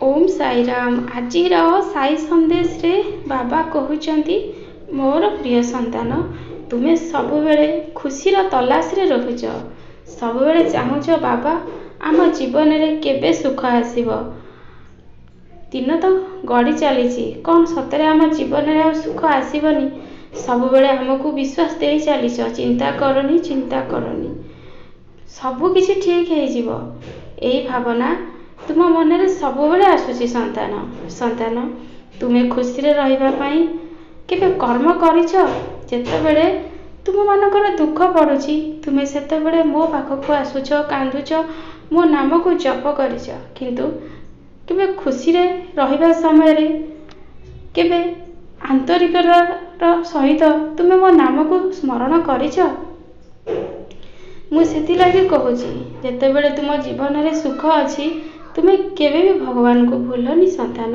ओम साई राम। आजिर साई संदेश रे बाबा कहउचंती मोर प्रिय संतान तुम्हें सबुबेले खुशीर तलाश रे रहुच, सबुबेले चाहुच बाबा आम जीवन रे केबे सुख आसीबो। दिन तो गड़ी चली कौन सतरे आम जीवन रे आ सुख आसीबनी। सबुबेले हमको विश्वास दे चलीच, चिंता करनी सबु किछि ठीक हो जिवो। एई भावना तुम मन रे सबुबेले आसुची। संतान तुम्हें खुशी रे रहिबा पई केबे कर्म करिछ? जेतेबेले तुम मानकर दुख पड़ुची तुम्हें सेतेबेले मो पाखक आसुच, कांदुच, मो नाम को जप करिछ। किंतु केबे खुशी रे रहिबा समय रे केबे आंतरिकर सहित तुम्हें मो नाम को स्मरण करिछ? मु सेति लागि कहूची जेतेबेले तुम जीवन रे सुख अछि तुम्हें केबे भी भगवान को भूलनी। संतान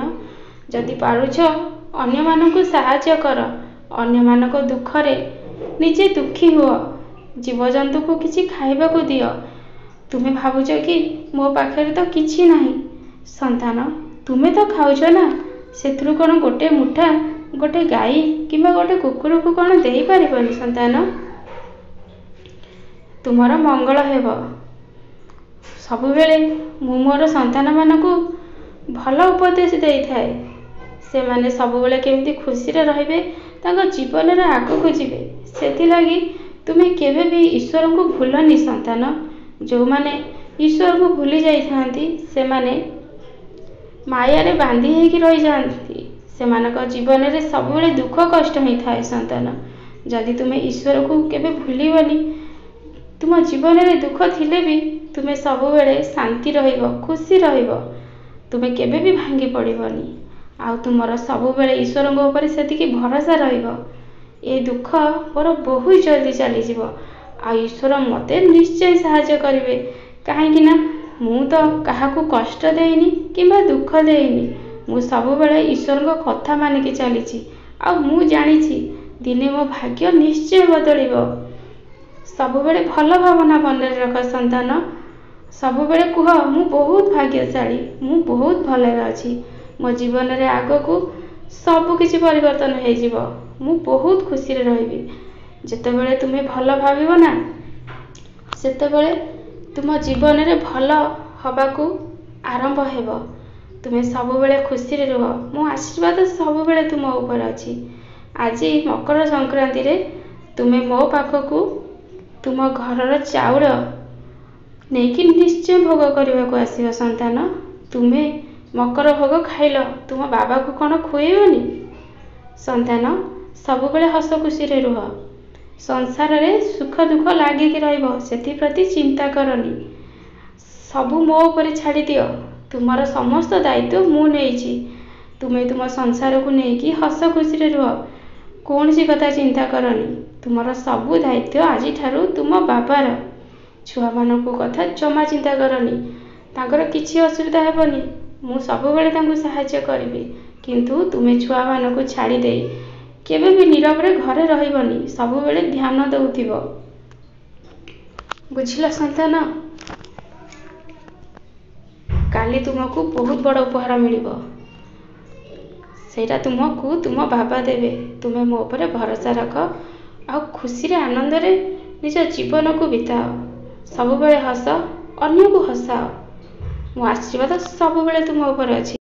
जदि पारुछ अन्य मानक साहाय्य कर, अन्य मानक दुख रे निजे दुखी हुओ, जीवजंतु को किछि खाइबा को दियो। तुम्हें भावुच कि मो पाखरे तो किछि नाही। संतान तुम्हें तो खाउछ ना, सेथुरु कोन गोटे मुठा गोटे गाई किंबा गोटे कुकुर को कोन देई परिबनी। संतान तुमर मंगल हेब। सबुबेले मु मोर संतान मानकु भल उपदेश देई थाए। से माने सबुबेले केमती खुशी रे रहिबे, तांको जीवन रे आगु को जिवे। सेति लागि तुम्हें केबे भी ईश्वर को भूलनी। संतान जो माने ईश्वर को भूली जाई थांती से माने माया रे बांधी हेकी रही जांती। से मानक जीवन रे सबुबेले दुख कष्ट ही थाए। संतान जदि तुम्हें ईश्वर को केबे भूलिबनी, तुम जीवन रे दुख थिले भी तुम्हें सबुबेले शांति रहिबो, खुशी रहिबो। तुम्हें केबे भी भांगी पड़िबनी। आउ तुमर सबुबेले ईश्वर को ऊपर सेतिकी भरोसा रहिबो। ए दुख मोर बहुत जल्दी चली जिवो, आ ईश्वर मते निश्चय सहायता करिवे। काहेकि ना मु तो काहाकू कष्ट देइनी किंबा दुख देइनी। मु सबुबेले ईश्वर को कथा मानिकी चलीची। आ मु जानिची दिने मो भाग्य निश्चय बदलिबो। सबुबेले भल भावना मन रे रख। संतान सबुबेले कुह मु बहुत भाग्यशाली, मु बहुत भले अछि। मो जीवन रे आगो को सब किछि परिवर्तन हो जिवो। मु बहुत खुशी रे रहिबी। जेतेबेले तुम्हें भल भाबिबो ना, सेतेबेले तुम जीवन रे भल हबाकू आरंभ हेबो। तुम्हें सबुबेले खुशी रे रह। मो आशीर्वाद सबुबेले तुम ऊपर अछि। आज मकर संक्रांति रे तुम्हें मो पाखकू तुम घरर चाउल नेकी निश्चय भोग करने को आसियो। संतान तुम्हें मकर भोग खाइल, तुम बाबा को कौन खुएबनी? संतान सबुबेले हस खुशी रे रुह। संसार रे सुख दुख लागिकी रहिबो, सेति प्रति चिंता करनी। सबु मो ऊपर छाड़ी दियो। तुमर समस्त दायित्व मु नेइची। तुम्हें तुम संसार को नेकी हस खुशी रे रुह। कौन सी कथा चिंता करनी। तुमर सबु दायित्व आज ठारू तुम बाबार। छुआ मानक कथा जमा चिंता करनी, तांकर किछि असुविधा हेबनी। मु सबुबेले तांको सहायता करिबी। किंतु तुमे छुआ मानक छाड़ी दे केबे भी नीरव रे घरे रहिबनी। सबुबेले ध्यान दउथिबो। बुझिला संतान? काली तुमको बहुत बड़ उपहार मिलिबो। सेटा तुमको तुम बाबा देवे। तुमे मो ऊपर भरोसा रख, आ खुशी रे आनंद रे निज जीवन को बिताओ। सबुबेले हस, अन्य को हसाओ। मो आशीर्वाद सबुबेले तुम ऊपर अछि।